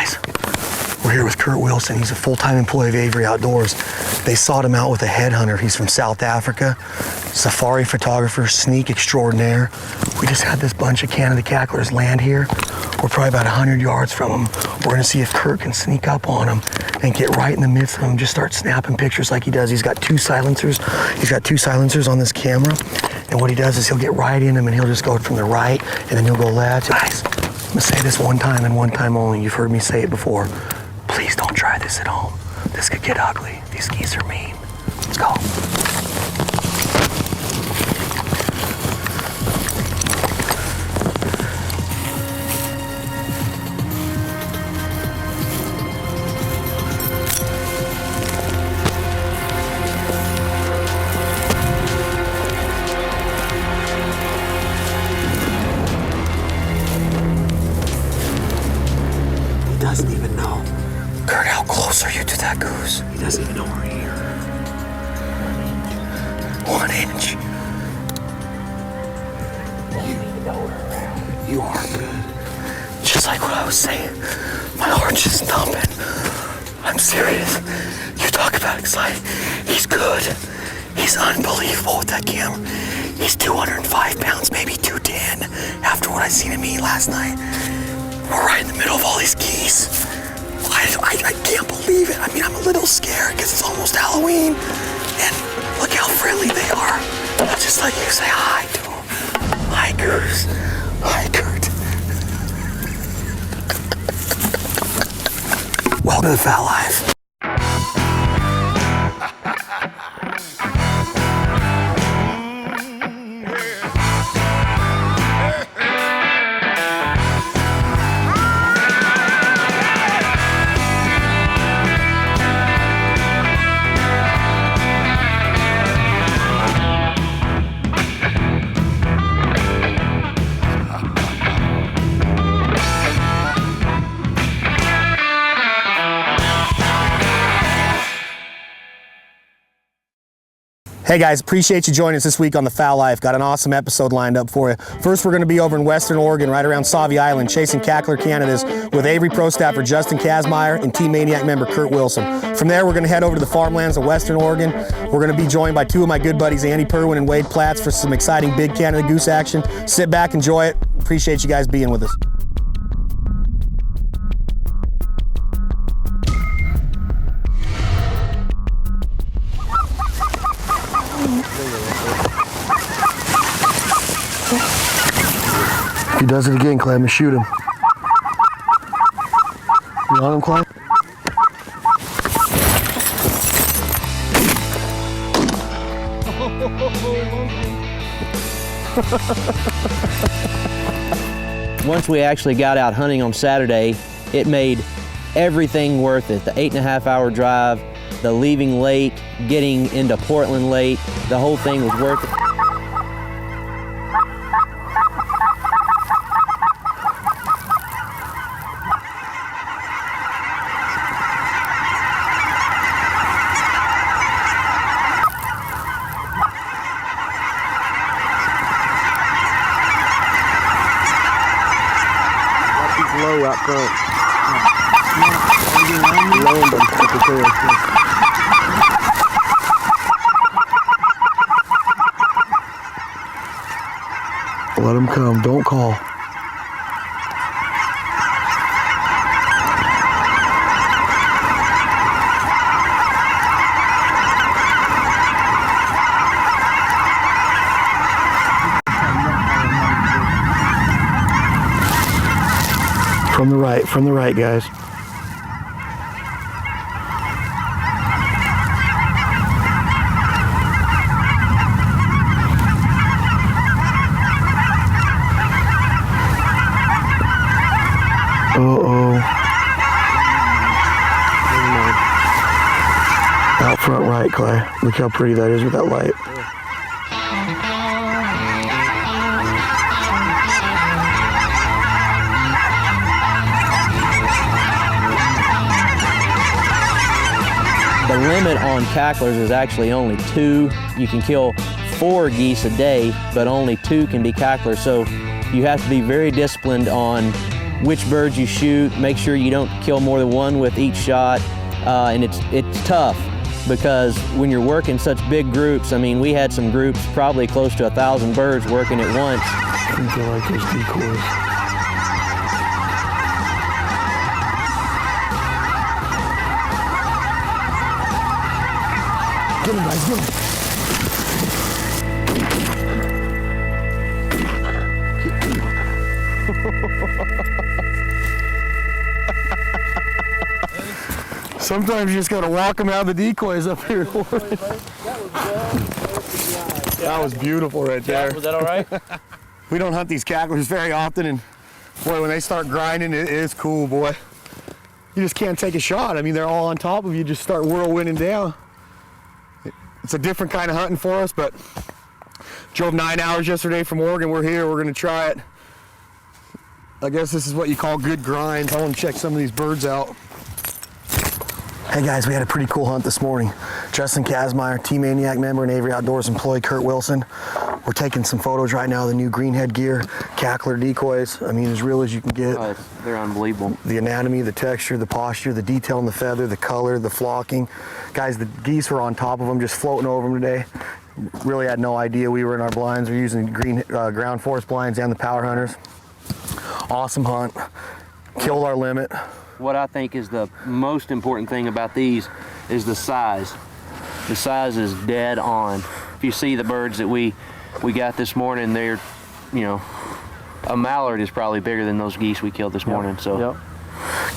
Guys, we're here with Kurt Wilson. He's a full-time employee of Avery Outdoors. They sought him out with a headhunter. He's from South Africa, safari photographer, sneak extraordinaire. We just had this bunch of Canada cacklers land here. We're probably about 100 yards from him. We're gonna see if Kurt can sneak up on him and get right in the midst of him, just start snapping pictures like he does. He's got two silencers. He's got two silencers on this camera. And what he does is he'll get right in him and he'll just go from the right and then he'll go left. Guys, I'm gonna say this one time and one time only. You've heard me say it before. Please don't try this at home. This could get ugly. These geese are mean. Let's go. He doesn't even know. Kurt, how close are you to that goose? He doesn't even know we're here. 1 inch. You are good. Just like what I was saying, my heart's just thumping. I'm serious. You talk about exciting. He's good. He's unbelievable with that camera. He's 205 pounds, maybe 210, after what I seen him eat last night. We're right in the middle of all these geese. I can't believe it. I mean, I'm a little scared because it's almost Halloween. And look how friendly they are. Just like you say hi to them. Hi, Goose. Hi, Kurt. Welcome to the Fowl Life. Hey guys, appreciate you joining us this week on the Fowl Life. Got an awesome episode lined up for you. First, we're going to be over in Western Oregon, right around Sauvie Island, chasing Cackler Canadas with Avery Pro staffer Justin Kazmaier and Team Maniac member Kurt Wilson. From there, we're going to head over to the farmlands of Western Oregon. We're going to be joined by two of my good buddies, Andy Purwin and Wade Platts, for some exciting big Canada goose action. Sit back, enjoy it. Appreciate you guys being with us. He does it again, Clay. I'm gonna shoot him. You want him, Clay? Once we actually got out hunting on Saturday, it made everything worth it. The 8.5-hour drive, the leaving late, getting into Portland late, the whole thing was worth it. Low out front. Land them at the tail. Let them come. Don't call. From the right, guys. Uh-oh. Out front right, Clay. Look how pretty that is with that light. The limit on cacklers is actually only 2. You can kill 4 geese a day, but only 2 can be cacklers. So you have to be very disciplined on which birds you shoot, make sure you don't kill more than one with each shot. And it's tough because when you're working such big groups, I mean, we had some groups, probably close to 1,000 birds working at once. I think they like those decoys. Get him, guys, get him. Sometimes you just gotta walk them out of the decoys up here. That was beautiful right there. Was that all right? We don't hunt these cacklers very often, and boy, when they start grinding, it is cool, boy. You just can't take a shot. I mean, they're all on top of you, just start whirlwinding down. It's a different kind of hunting for us, but drove 9 hours yesterday from Oregon. We're here, we're gonna try it. I guess this is what you call good grind. I want to check some of these birds out. Hey guys, we had a pretty cool hunt this morning. Justin Kazmaier, T-Maniac member and Avery Outdoors employee Kurt Wilson. We're taking some photos right now of the new greenhead gear, Cackler decoys. I mean, as real as you can get. Oh, they're unbelievable. The anatomy, the texture, the posture, the detail in the feather, the color, the flocking. Guys, the geese were on top of them, just floating over them today. Really had no idea we were in our blinds. We're using green ground forest blinds and the power hunters. Awesome hunt. Killed our limit. What I think is the most important thing about these is the size. The size is dead on. If you see the birds that we got this morning, they're, you know, a mallard is probably bigger than those geese we killed this morning. So. Yep.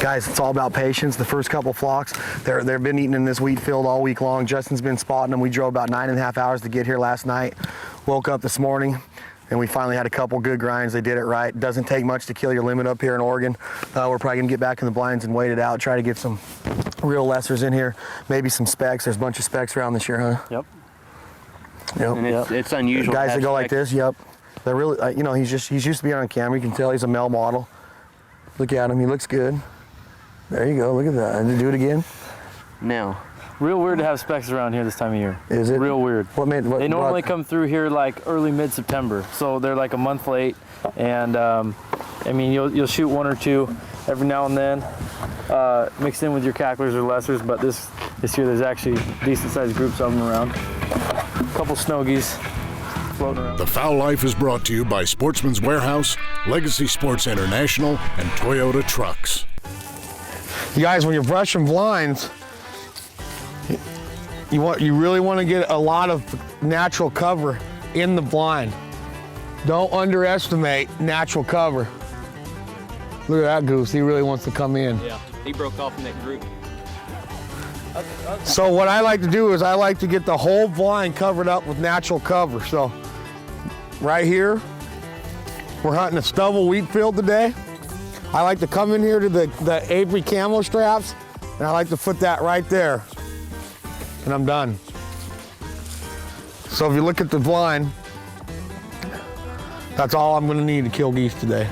Guys, it's all about patience. The first couple flocks, they've been eating in this wheat field all week long. Justin's been spotting them. We drove about 9.5 hours to get here last night. Woke up this morning, and we finally had a couple good grinds. They did it right. Doesn't take much to kill your limit up here in Oregon. We're probably gonna get back in the blinds and wait it out, try to get some real lessers in here, maybe some specks. There's a bunch of specks around this year, huh? Yep. Yep. And it's unusual. Guys that go like this, yep. They're really, you know, he's used to being on camera. You can tell he's a male model. Look at him, he looks good. There you go, look at that. Do it again. Now. Real weird to have specks around here this time of year. Is it? Real weird. They normally come through here like early mid-September, so they're like a month late. And I mean, you'll shoot one or two every now and then, mixed in with your cacklers or lessers. But this year there's actually decent-sized groups of them around. A couple snow geese floating around. The Fowl Life is brought to you by Sportsman's Warehouse, Legacy Sports International, and Toyota Trucks. You guys, when you're brushing blinds, you really want to get a lot of natural cover in the blind. Don't underestimate natural cover. Look at that goose, he really wants to come in. Yeah, he broke off in that group. So what I like to do is I like to get the whole blind covered up with natural cover. So right here, we're hunting a stubble wheat field today. I like to come in here to the Avery camo straps, and I like to put that right there. And I'm done. So if you look at the blind, that's all I'm gonna need to kill geese today.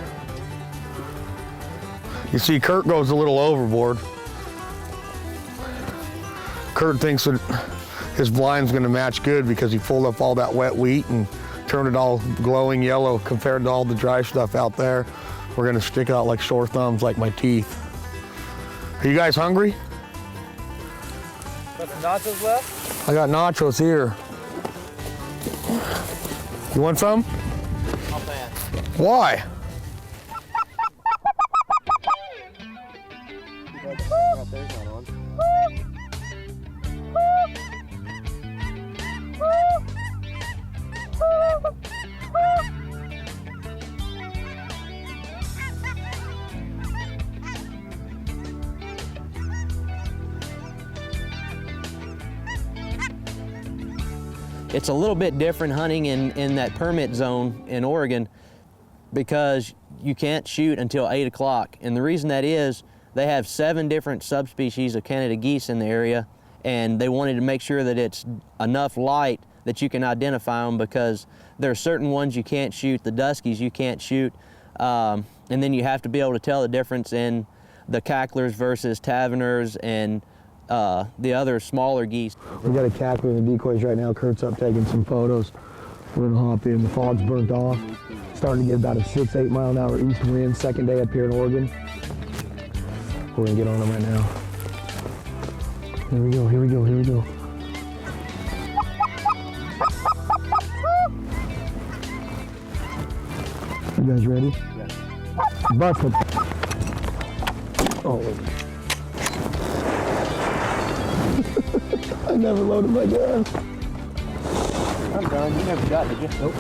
You see, Kurt goes a little overboard. Kurt thinks that his blind's gonna match good because he pulled up all that wet wheat and turned it all glowing yellow compared to all the dry stuff out there. We're gonna stick out like sore thumbs, like my teeth. Are you guys hungry? Got some nachos left? I got nachos here. You want some? I'll pass. Why? It's a little bit different hunting in that permit zone in Oregon because you can't shoot until 8 o'clock. And the reason that is, they have 7 different subspecies of Canada geese in the area, and they wanted to make sure that it's enough light that you can identify them, because there are certain ones you can't shoot, the duskies you can't shoot, and then you have to be able to tell the difference in the cacklers versus taverners and the other smaller geese. We got a cackler in the decoys right now. Kurt's up taking some photos. We're gonna hop in. The fog's burnt off. Starting to get about a 6-8 mile an hour east wind. Second day up here in Oregon. We're gonna get on them right now. Here we go, here we go, here we go. You guys ready? Yeah. Bust it. Oh. I never loaded my gun. I'm done. You never got it, did you? Nope.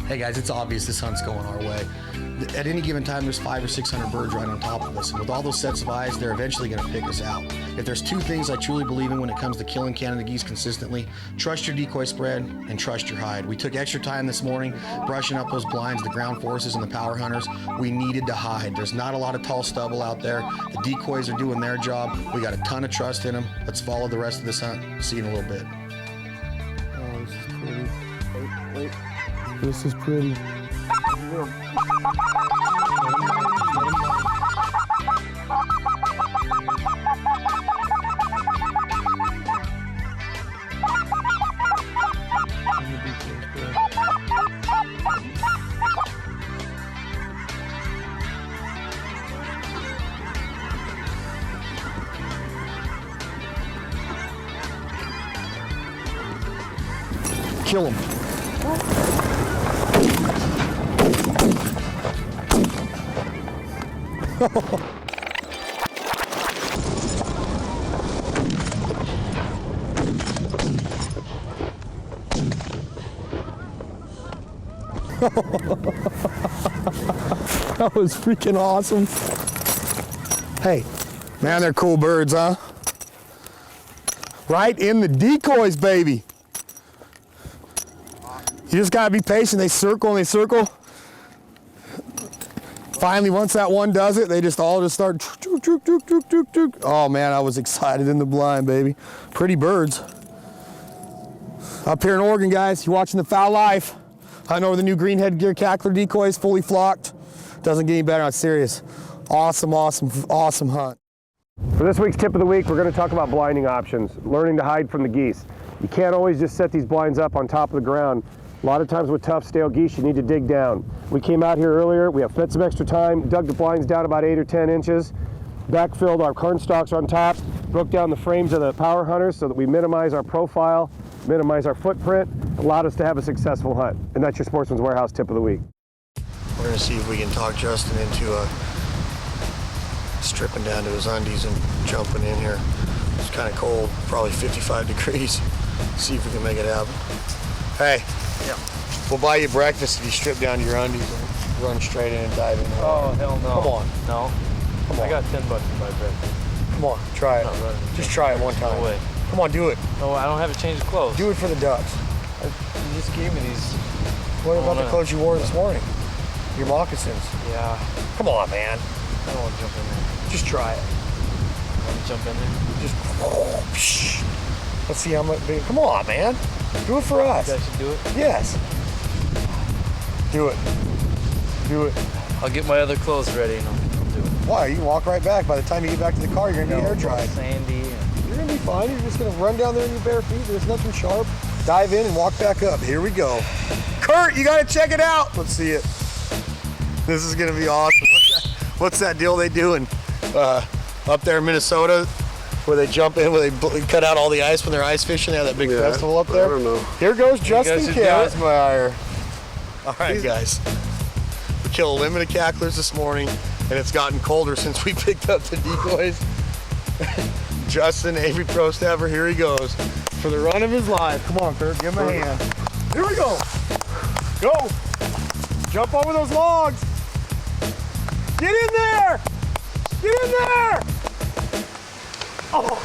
Hey guys, it's obvious this hunt's going our way. At any given time, there's 500 or 600 birds right on top of us, and with all those sets of eyes, they're eventually going to pick us out. If there's two things I truly believe in when it comes to killing Canada geese consistently, trust your decoy spread and trust your hide. We took extra time this morning brushing up those blinds, the ground forces and the power hunters. We needed to hide. There's not a lot of tall stubble out there. The decoys are doing their job. We got a ton of trust in them. Let's follow the rest of this hunt. See you in a little bit. Oh, this is pretty. Wait. This is pretty. Kill him. That was freaking awesome. Hey, man, they're cool birds, huh? Right in the decoys, baby. You just gotta be patient. They circle and they circle. Finally, once that one does it, they just all just start. Oh man, I was excited in the blind, baby. Pretty birds. Up here in Oregon, guys, you're watching the Fowl Life. I know the new green headgear Cackler decoys, fully flocked. Doesn't get any better, I'm serious. Awesome, awesome, awesome hunt. For this week's tip of the week, we're going to talk about blinding options, learning to hide from the geese. You can't always just set these blinds up on top of the ground. A lot of times with tough, stale geese, you need to dig down. We came out here earlier, we have spent some extra time, dug the blinds down about 8 or 10 inches, backfilled our corn stalks on top, broke down the frames of the power hunters so that we minimize our profile, minimize our footprint, allowed us to have a successful hunt. And that's your Sportsman's Warehouse tip of the week. We're gonna see if we can talk Justin into stripping down to his undies and jumping in here. It's kind of cold, probably 55 degrees. See if we can make it happen. Hey, yeah. We'll buy you breakfast if you strip down to your undies and run straight in and dive in. Oh, hell no. Come on. No. Come on. I got $10 to buy breakfast. Come on, try it. Just try it one time. No way. Come on, do it. No, I don't have a change of clothes. Do it for the ducks. You just gave me these. What about the clothes you wore this morning? Your moccasins. Yeah. Come on, man. I don't want to jump in there. Just try it. Want to jump in there? Just. Let's see how much. Come on, man. Do it for us. You guys should do it? Yes. Do it. Do it. I'll get my other clothes ready and I'll do it. Why? You can walk right back. By the time you get back to the car, you're going to be air dried. Sandy. You're going to be fine. You're just going to run down there in your bare feet. There's nothing sharp. Dive in and walk back up. Here we go. Kurt, you got to check it out. Let's see it. This is going to be awesome. What's that deal they do in, up there in Minnesota where they jump in, where they cut out all the ice when they're ice fishing? They have that big festival up there. I don't know. Here goes Justin Katzmeyer. All right, guys. We killed a limit of cacklers this morning, and it's gotten colder since we picked up the decoys. Justin, Avery Pro Staffer, here he goes for the run of his life. Come on, Kurt, give him a hand. Here we go. Go. Jump over those logs. Get in there. Get in there. Oh.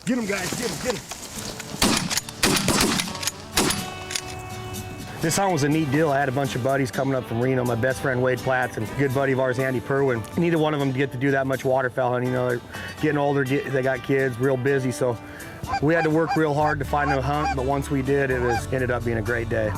Get him, guys, get him, get him. This hunt was a neat deal. I had a bunch of buddies coming up from Reno, my best friend Wade Platts and a good buddy of ours, Andy Purwin. Neither one of them get to do that much waterfowl hunting. You know, they're getting older, they got kids, real busy, so we had to work real hard to find a hunt, but once we did, it ended up being a great day.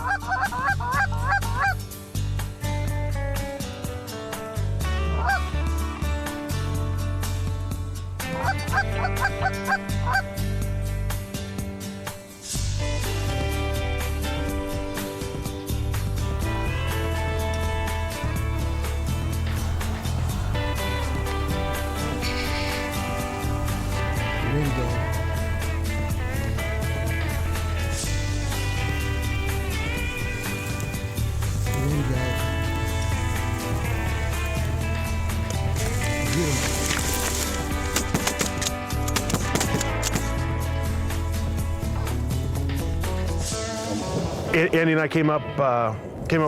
Andy and I came up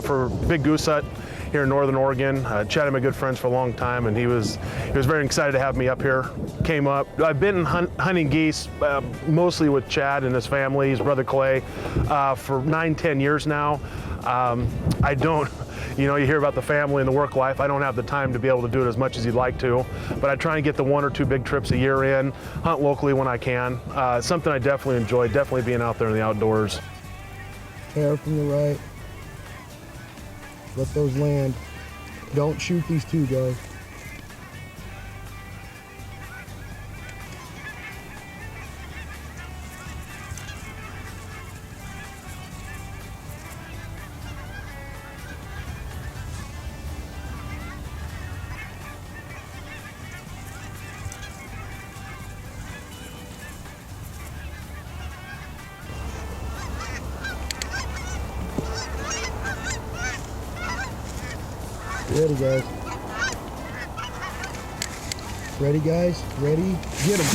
for a big goose hunt here in Northern Oregon. Chad and I been good friends for a long time, and he was very excited to have me up here. Came up. I've been hunting geese mostly with Chad and his family, his brother Clay, for 9-10 years now. I don't. You know, you hear about the family and the work life. I don't have the time to be able to do it as much as you'd like to, but I try and get the 1 or 2 big trips a year in, hunt locally when I can. Something I definitely enjoy, definitely being out there in the outdoors. Hair from the right. Let those land. Don't shoot these two, guys. Ready, guys. Ready, guys? Ready? Get them.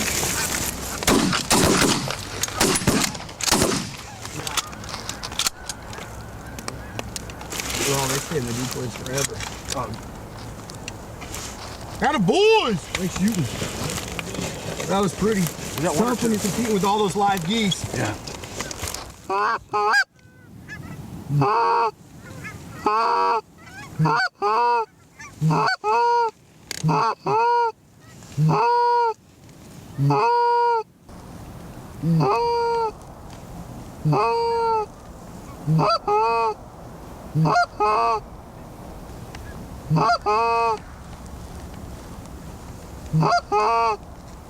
Oh, they stay in the decoys forever. Atta boys! Nice shooting. That was pretty. It's tough when you're competing with all those live geese. Yeah.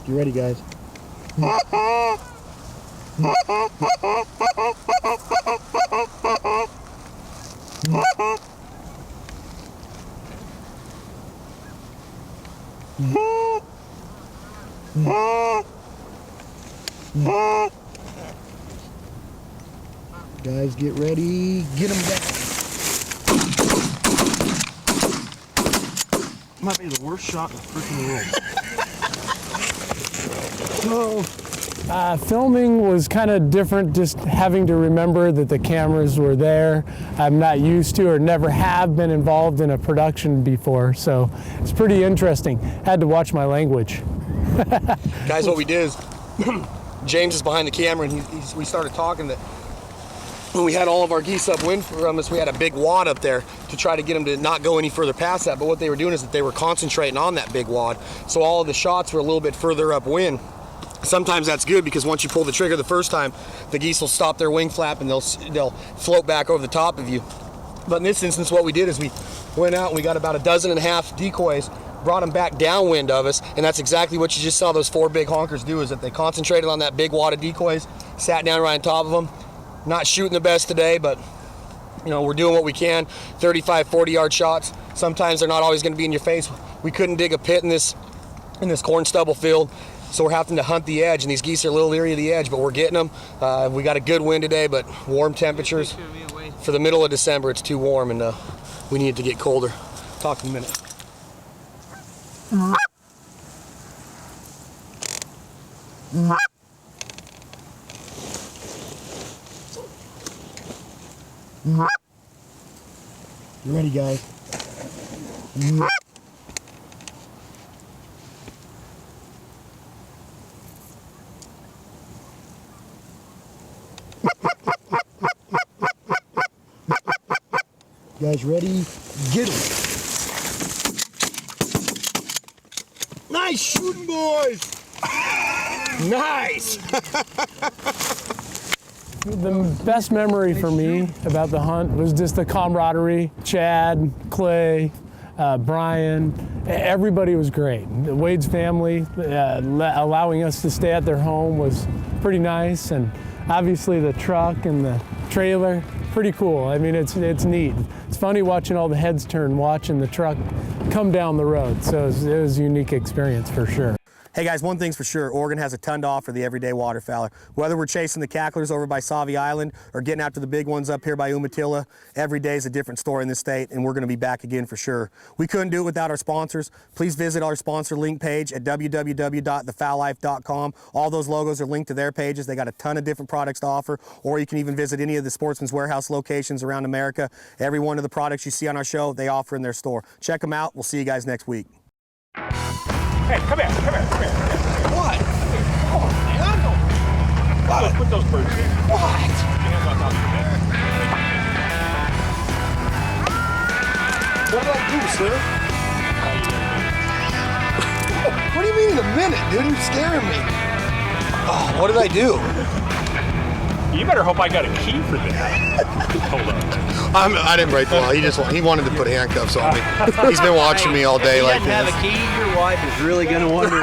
You ready, guys? Guys, get ready. Get them back. Might be the worst shot in the freaking world. Filming was kind of different, just having to remember that the cameras were there. I'm not used to or never have been involved in a production before, so it's pretty interesting. Had to watch my language. Guys, what we did is James is behind the camera, and we started talking that when we had all of our geese upwind from us, we had a big wad up there to try to get them to not go any further past that. But what they were doing is that they were concentrating on that big wad, so all of the shots were a little bit further upwind. Sometimes that's good because once you pull the trigger the first time, the geese will stop their wing flap and they'll float back over the top of you. But in this instance, what we did is we went out and we got about 12.5 decoys, brought them back downwind of us, and that's exactly what you just saw those 4 big honkers do, is that they concentrated on that big wad of decoys, sat down right on top of them. Not shooting the best today, but you know, we're doing what we can. 35, 40-yard shots. Sometimes they're not always going to be in your face. We couldn't dig a pit in this corn stubble field, so we're having to hunt the edge, and these geese are a little leery of the edge, but we're getting them. We got a good wind today, but warm temperatures. For the middle of December, it's too warm, and we need it to get colder. Talk in a minute. You ready, guys? guys ready? Get 'em. Nice shooting, boys. Nice. The best memory for me about the hunt was just the camaraderie. Chad, Clay, Brian, everybody was great. Wade's family, allowing us to stay at their home was pretty nice, and obviously the truck and the trailer, pretty cool. I mean, it's neat. It's funny watching all the heads turn, watching the truck come down the road. So it was a unique experience for sure. Hey guys, one thing's for sure, Oregon has a ton to offer the everyday waterfowler. Whether we're chasing the Cacklers over by Sauvie Island or getting after the big ones up here by Umatilla, every day is a different story in this state, and we're gonna be back again for sure. We couldn't do it without our sponsors. Please visit our sponsor link page at www.thefowllife.com. All those logos are linked to their pages. They got a ton of different products to offer, or you can even visit any of the Sportsman's Warehouse locations around America. Every one of the products you see on our show, they offer in their store. Check them out. We'll see you guys next week. Hey, come here. What? Come on, man. What? Put those birds in. What? Hands on top of your head. What did I do, sir? What do you mean in a minute, dude? You're scaring me. Oh, what did I do? You better hope I got a key for this. Hold on. I didn't break the law. He wanted to put handcuffs on me. He's been watching me all day like this. If you didn't have a key, your wife is really going to wonder.